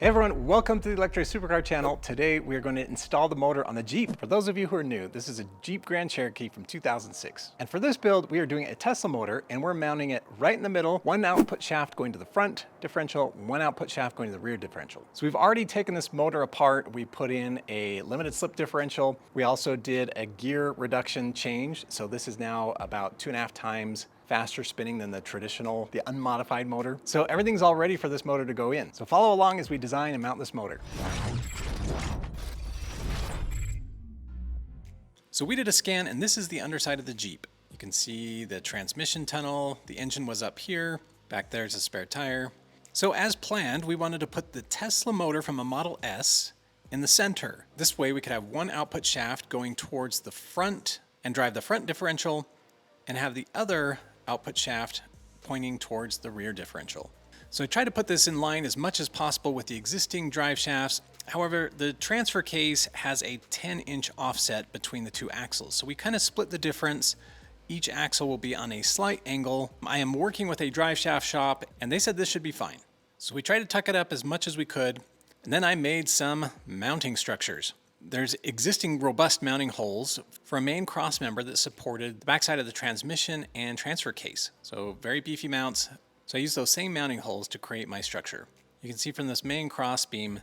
Hey everyone, welcome to the Electric Supercar channel. Today we are going to install the motor on the Jeep. For those of you who are new, this is a Jeep Grand Cherokee from 2006. And for this build, we are doing a Tesla motor and we're mounting it right in the middle. One output shaft going to the front differential, one output shaft going to the rear differential. So we've already taken this motor apart. We put in a limited slip differential. We also did a gear reduction change. So this is now about 2.5 times faster spinning than the traditional, the unmodified motor. So everything's all ready for this motor to go in. So follow along as we design and mount this motor. So we did a scan and this is the underside of the Jeep. You can see the transmission tunnel, the engine was up here, back there's a spare tire. So as planned, we wanted to put the Tesla motor from a Model S in the center. This way we could have one output shaft going towards the front and drive the front differential and have the other output shaft pointing towards the rear differential. So I tried to put this in line as much as possible with the existing drive shafts. However, the transfer case has a 10-inch offset between the two axles. So we kind of split the difference. Each axle will be on a slight angle. I am working with a drive shaft shop and they said this should be fine. So we tried to tuck it up as much as we could. And then I made some mounting structures. There's existing robust mounting holes for a main cross member that supported the backside of the transmission and transfer case. So very beefy mounts. So I used those same mounting holes to create my structure. You can see from this main cross beam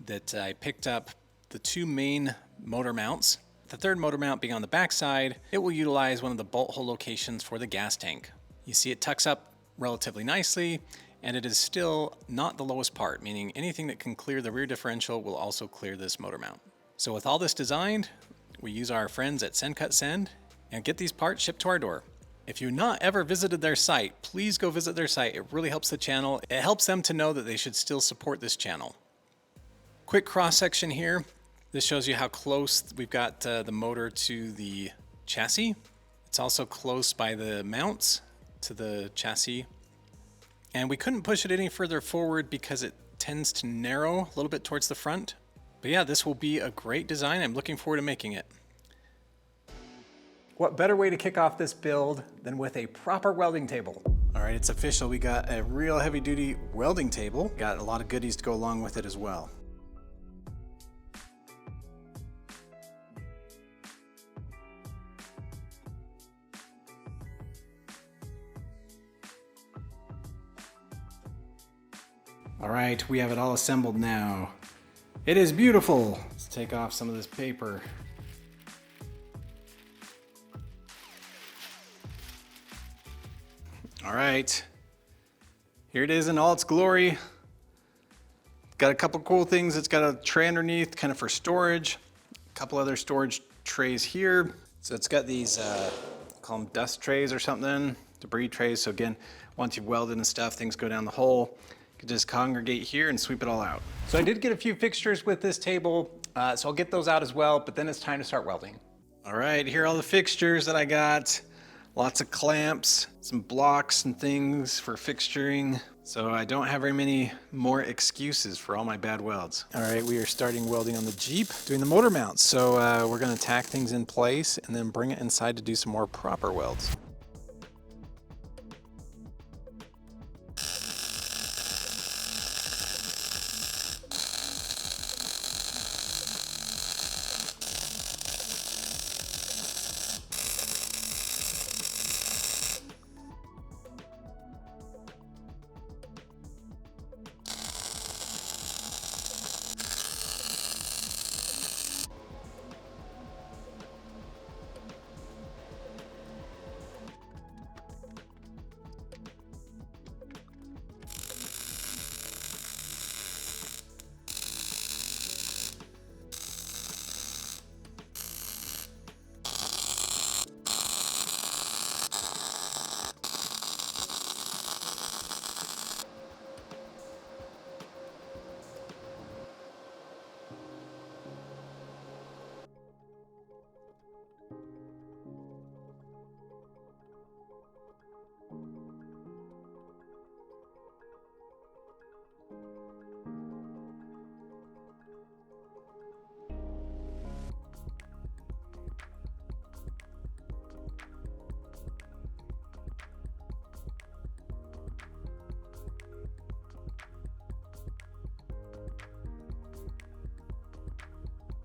that I picked up the two main motor mounts. The third motor mount being on the backside, it will utilize one of the bolt hole locations for the gas tank. You see it tucks up relatively nicely, and it is still not the lowest part, meaning anything that can clear the rear differential will also clear this motor mount. So with all this designed, we use our friends at Send Cut Send and get these parts shipped to our door. If you've not ever visited their site, please go visit their site. It really helps the channel. It helps them to know that they should still support this channel. Quick cross section here. This shows you how close we've got the motor to the chassis. It's also close by the mounts to the chassis. And we couldn't push it any further forward because it tends to narrow a little bit towards the front. But yeah, this will be a great design. I'm looking forward to making it. What better way to kick off this build than with a proper welding table? All right, it's official. We got a real heavy duty welding table. Got a lot of goodies to go along with it as well. All right, we have it all assembled now. It is beautiful. Let's take off some of this paper. All right, here it is in all its glory. Got a couple cool things. It's got a tray underneath kind of for storage. A couple other storage trays here. So it's got these, call them dust trays or something, debris trays. So again, once you've welded and stuff, things go down the hole. You can just congregate here and sweep it all out. So I did get a few fixtures with this table, so I'll get those out as well, but then it's time to start welding. All right, here are all the fixtures that I got. Lots of clamps, some blocks and things for fixturing. So I don't have very many more excuses for all my bad welds. All right, we are starting welding on the Jeep, doing the motor mounts. So we're gonna tack things in place and then bring it inside to do some more proper welds.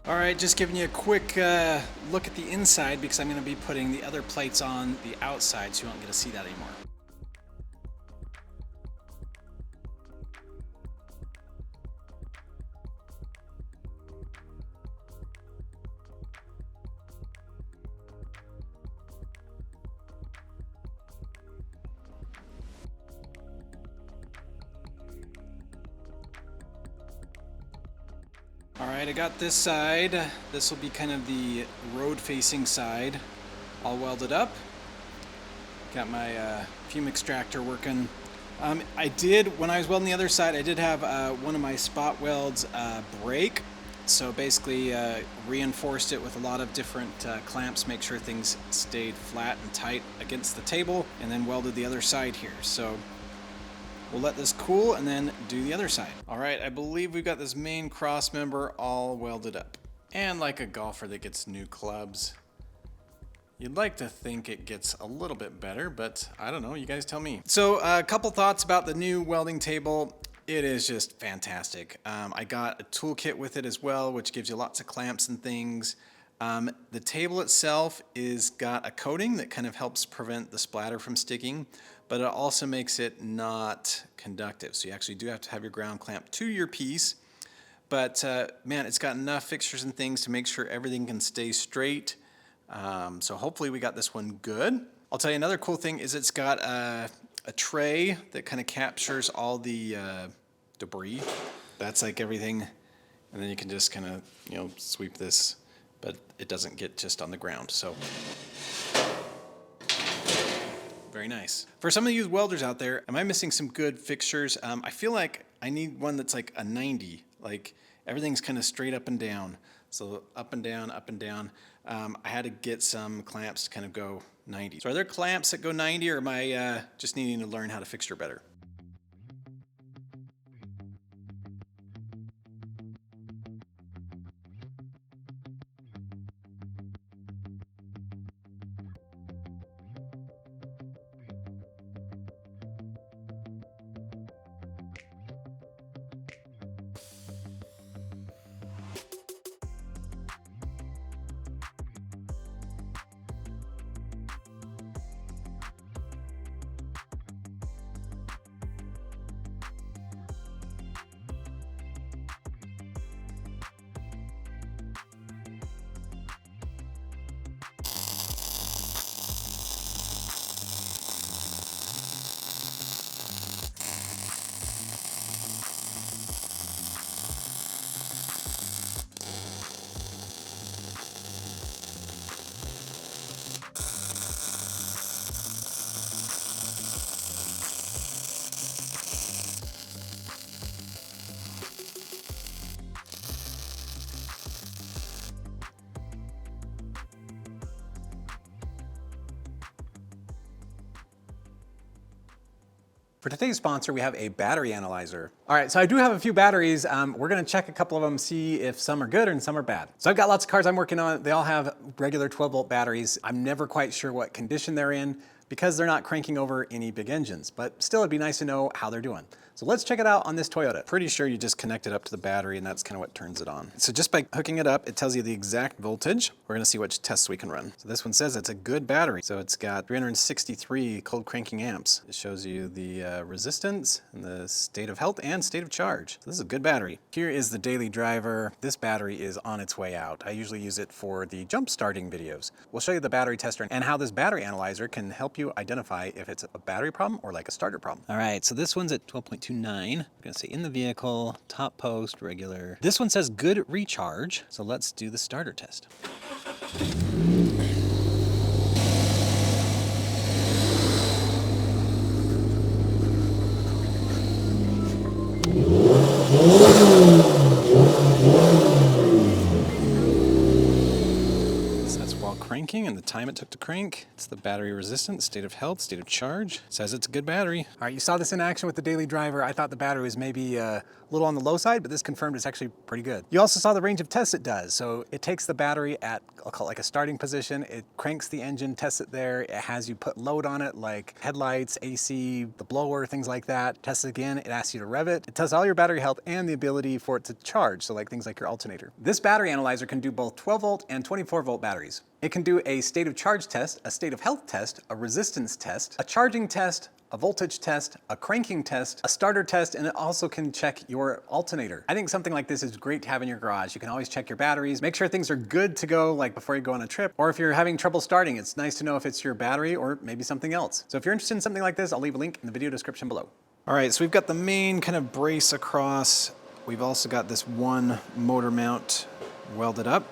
All right, just giving you a quick look at the inside because I'm going to be putting the other plates on the outside, so you won't get to see that anymore. All right, I got this side. This will be kind of the road-facing side, all welded up. Got my fume extractor working. I did, when I was welding the other side, I did have one of my spot welds break. So basically reinforced it with a lot of different clamps, make sure things stayed flat and tight against the table, and then welded the other side here. So we'll let this cool and then do the other side. All right, I believe we've got this main cross member all welded up. And like a golfer that gets new clubs, you'd like to think it gets a little bit better, but I don't know, you guys tell me. So a couple thoughts about the new welding table. It is just fantastic. I got a toolkit with it as well, which gives you lots of clamps and things. The table itself is got a coating that kind of helps prevent the splatter from sticking, but it also makes it not conductive. So you actually do have to have your ground clamp to your piece. But man, it's got enough fixtures and things to make sure everything can stay straight. So hopefully we got this one good. I'll tell you another cool thing is it's got a tray that kind of captures all the debris. That's like everything. And then you can just kind of, you know, sweep this, but it doesn't get just on the ground. So very nice. For some of you welders out there, am I missing some good fixtures? I feel like I need one that's like a 90, like everything's kind of straight up and down. So up and down, up and down. I had to get some clamps to kind of go 90. So are there clamps that go 90, or am I just needing to learn how to fixture better? For today's sponsor, we have a battery analyzer. All right, so I do have a few batteries. We're gonna check a couple of them, see if some are good and some are bad. So I've got lots of cars I'm working on. They all have regular 12-volt batteries. I'm never quite sure what condition they're in because they're not cranking over any big engines, but still it'd be nice to know how they're doing. So let's check it out on this Toyota. Pretty sure you just connect it up to the battery and that's kind of what turns it on. So just by hooking it up, it tells you the exact voltage. We're gonna see which tests we can run. So this one says it's a good battery. So it's got 363 cold cranking amps. It shows you the resistance and the state of health and state of charge. So this is a good battery. Here is the daily driver. This battery is on its way out. I usually use it for the jump starting videos. We'll show you the battery tester and how this battery analyzer can help you identify if it's a battery problem or like a starter problem. All right, so this one's at 12.29. I'm gonna say in the vehicle, top post, regular. This one says good recharge. So let's do the starter test. cranking and the time it took to crank. It's the battery resistance, state of health, state of charge. It says it's a good battery. All right, you saw this in action with the daily driver. I thought the battery was maybe a little on the low side, but this confirmed it's actually pretty good. You also saw the range of tests it does. So it takes the battery at, I'll call it like a starting position. It cranks the engine, tests it there. It has you put load on it like headlights, AC, the blower, things like that. Tests it again, it asks you to rev it. It tests all your battery health and the ability for it to charge. So like things like your alternator. This battery analyzer can do both 12 volt and 24 volt batteries. It can do a state of charge test, a state of health test, a resistance test, a charging test, a voltage test, a cranking test, a starter test, and it also can check your alternator. I think something like this is great to have in your garage. You can always check your batteries, make sure things are good to go like before you go on a trip, or if you're having trouble starting, it's nice to know if it's your battery or maybe something else. So if you're interested in something like this, I'll leave a link in the video description below. All right, so we've got the main kind of brace across. We've also got this one motor mount welded up.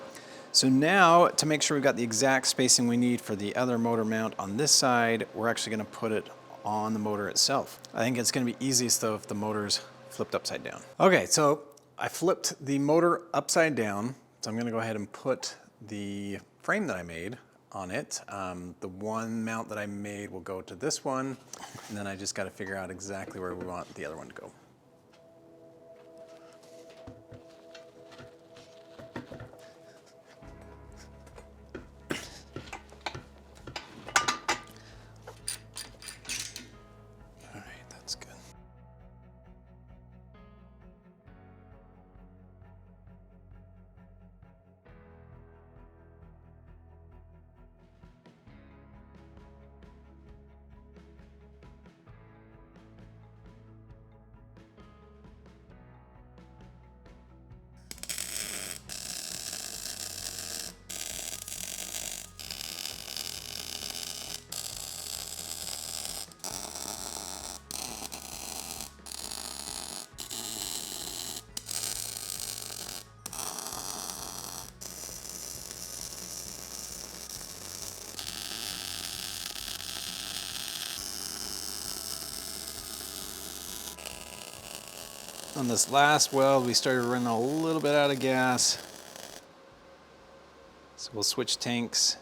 So now, to make sure we've got the exact spacing we need for the other motor mount on this side, we're actually going to put it on the motor itself. I think it's going to be easiest though if the motor's flipped upside down. Okay, so I flipped the motor upside down. So I'm going to go ahead and put the frame that I made on it. The one mount that I made will go to this one, and then I just got to figure out exactly where we want the other one to go. On this last weld, we started running a little bit out of gas. So we'll switch tanks.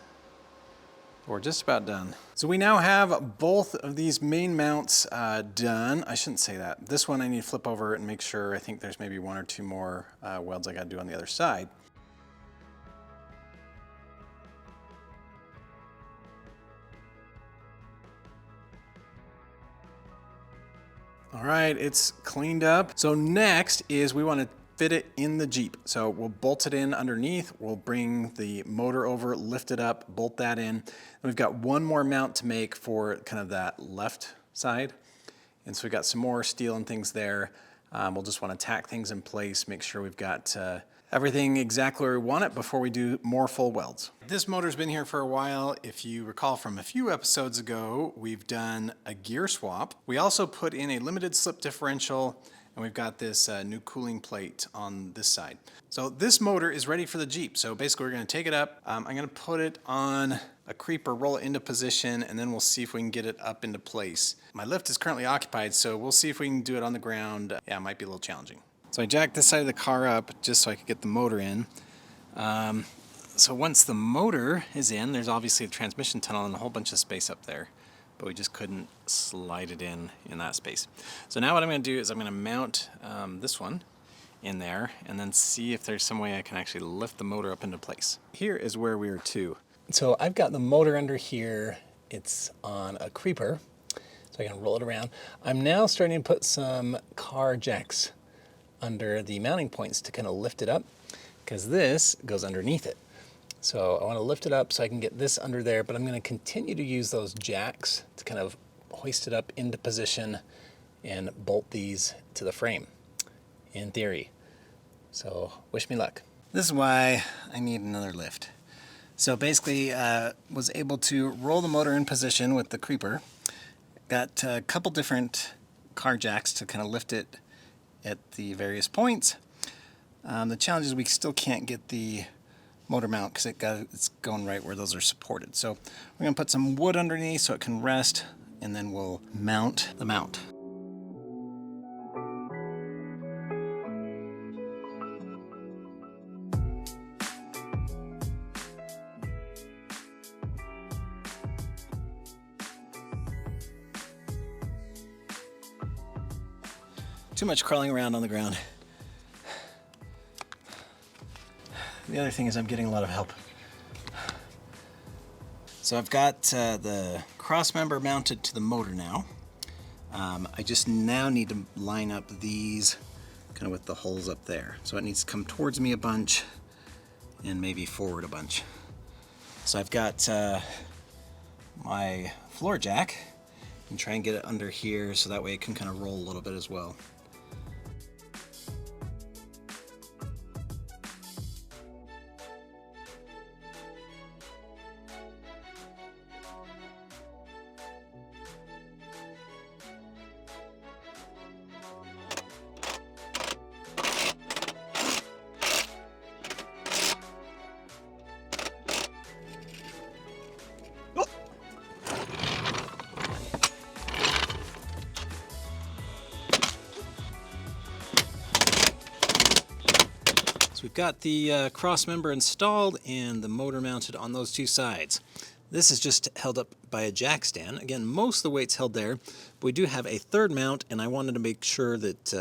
We're just about done. So we now have both of these main mounts done. I shouldn't say that. This one I need to flip over and make sure. I think there's maybe one or two more welds I got to do on the other side. All right, it's cleaned up. So next is we want to fit it in the Jeep. So we'll bolt it in underneath. We'll bring the motor over, lift it up, bolt that in. And we've got one more mount to make for kind of that left side. And so we've got some more steel and things there. We'll just want to tack things in place, make sure we've got everything exactly where we want it before we do more full welds. This motor's been here for a while. If you recall from a few episodes ago, we've done a gear swap. We also put in a limited slip differential, and we've got this new cooling plate on this side. So this motor is ready for the Jeep. So basically we're going to take it up. I'm going to put it on a creeper, roll it into position, and then we'll see if we can get it up into place. My lift is currently occupied, so we'll see if we can do it on the ground. Yeah, it might be a little challenging. So I jacked this side of the car up just so I could get the motor in. So once the motor is in, there's obviously a transmission tunnel and a whole bunch of space up there, but we just couldn't slide it in that space. So now what I'm going to do is I'm going to mount this one in there and then see if there's some way I can actually lift the motor up into place. Here is where we are too. So I've got the motor under here. It's on a creeper, so I can roll it around. I'm now starting to put some car jacks under the mounting points to kind of lift it up, because this goes underneath it. So I want to lift it up so I can get this under there, but I'm going to continue to use those jacks to kind of hoist it up into position and bolt these to the frame, in theory. So wish me luck. This is why I need another lift. So basically, was able to roll the motor in position with the creeper. Got a couple different car jacks to kind of lift it at the various points. The challenge is we still can't get the motor mount because it's going right where those are supported. So we're going to put some wood underneath so it can rest, and then we'll mount the mount. Too much crawling around on the ground. The other thing is I'm getting a lot of help. So I've got the cross member mounted to the motor now. I just now need to line up these kind of with the holes up there. So it needs to come towards me a bunch and maybe forward a bunch. So I've got my floor jack and try and get it under here so that way it can kind of roll a little bit as well. So we've got the cross member installed and the motor mounted on those two sides. This is just held up by a jack stand. Again, most of the weight's held there, but we do have a third mount, and I wanted to make sure that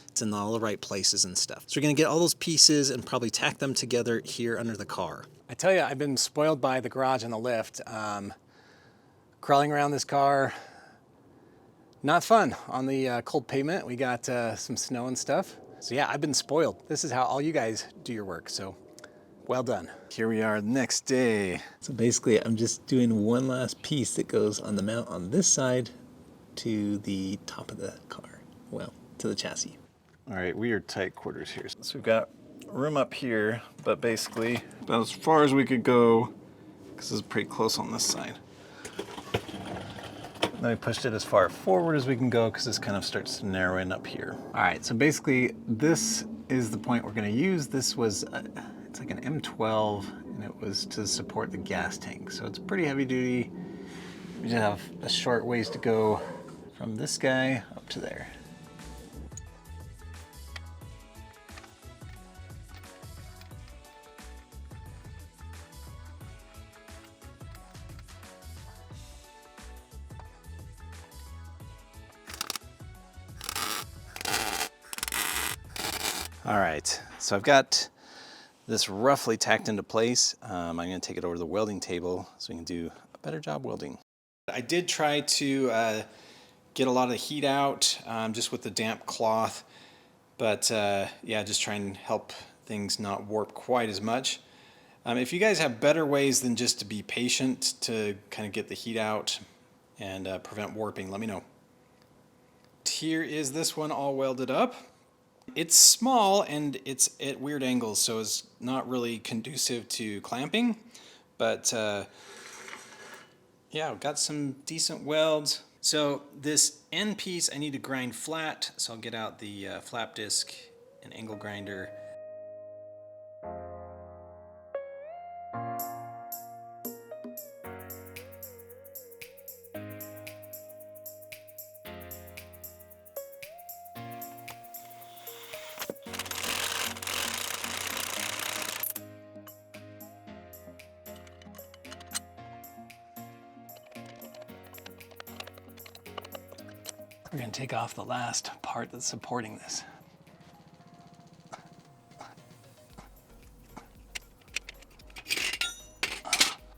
it's in all the right places and stuff. So we're gonna get all those pieces and probably tack them together here under the car. I tell you, I've been spoiled by the garage and the lift. Crawling around this car, not fun on the cold pavement. We got some snow and stuff. So yeah, I've been spoiled. This is how all you guys do your work, so well done. Here we are the next day. So basically I'm just doing one last piece that goes on the mount on this side to the top of the car. Well, to the chassis. All right, we are tight quarters here. So we've got room up here, but basically about as far as we could go, because this is pretty close on this side. Then we pushed it as far forward as we can go because this kind of starts to narrow in up here. All right, so basically this is the point we're going to use. This was, it's like an M12 and it was to support the gas tank. So it's pretty heavy duty. We just have a short ways to go from this guy up to there. All right, so I've got this roughly tacked into place. I'm gonna take it over to the welding table so we can do a better job welding. I did try to get a lot of the heat out just with the damp cloth, but yeah, just try and help things not warp quite as much. If you guys have better ways than just to be patient to kind of get the heat out and prevent warping, let me know. Here is this one all welded up. It's small and it's at weird angles, so it's not really conducive to clamping, but yeah, I've got some decent welds. So this end piece I need to grind flat, so I'll get out the flap disc and angle grinder. We're going to take off the last part that's supporting this.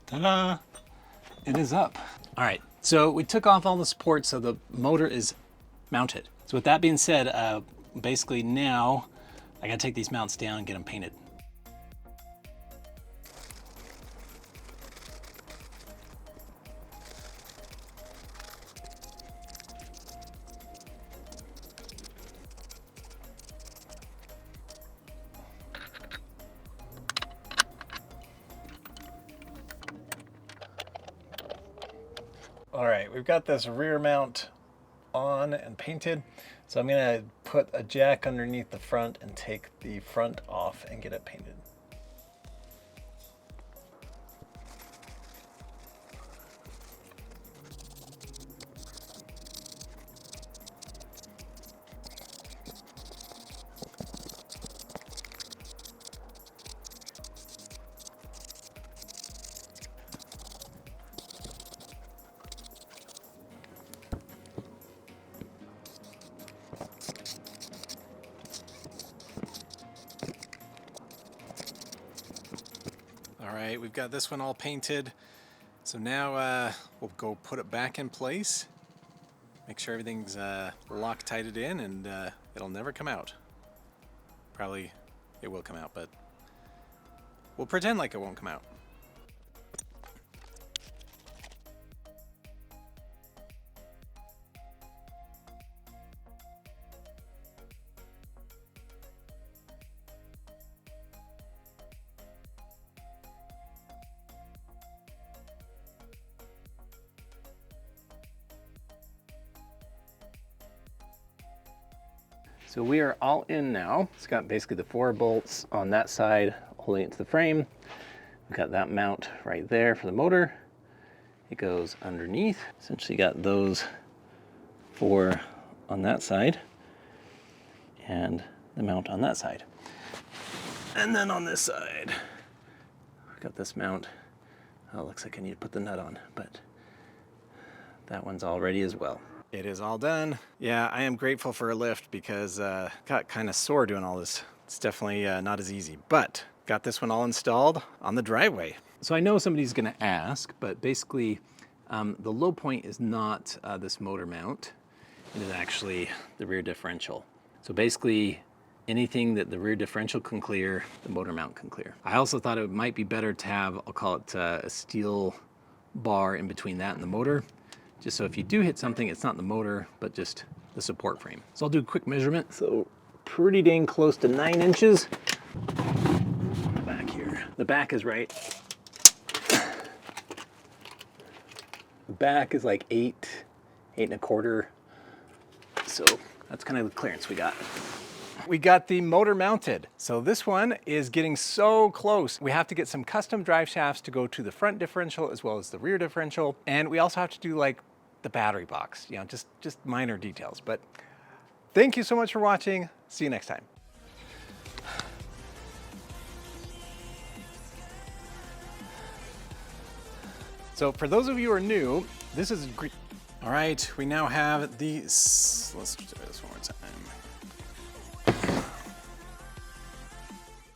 Ta-da! It is up. All right, so we took off all the supports so the motor is mounted. So with that being said, basically now I got to take these mounts down and get them painted. All right, we've got this rear mount on and painted. So I'm gonna put a jack underneath the front and take the front off and get it painted. All right, we've got this one all painted. So now we'll go put it back in place. Make sure everything's Loctited in, and it'll never come out. Probably it will come out, but we'll pretend like it won't come out. So we are all in now. It's got basically the 4 bolts on that side holding it to the frame. We've got that mount right there for the motor. It goes underneath. Essentially got those 4 on that side and the mount on that side. And then on this side, we've got this mount. Oh, it looks like I need to put the nut on, but that one's all ready as well. It is all done. Yeah, I am grateful for a lift because got kind of sore doing all this. It's definitely not as easy, but got this one all installed on the driveway. So I know somebody's gonna ask, but basically the low point is not this motor mount. It is actually the rear differential. So basically anything that the rear differential can clear, the motor mount can clear. I also thought it might be better to have, I'll call it a steel bar in between that and the motor. Just so if you do hit something, it's not the motor, but just the support frame. So I'll do a quick measurement. So pretty dang close to 9 inches. The back here. The back is right. The back is like 8 1/4. So that's kind of the clearance we got. We got the motor mounted. So this one is getting so close. We have to get some custom drive shafts to go to the front differential as well as the rear differential. And we also have to do like the battery box, you know, just minor details. But thank you so much for watching. See you next time. So for those of you who are new, this is great. All right, we now have the, let's do this one more time.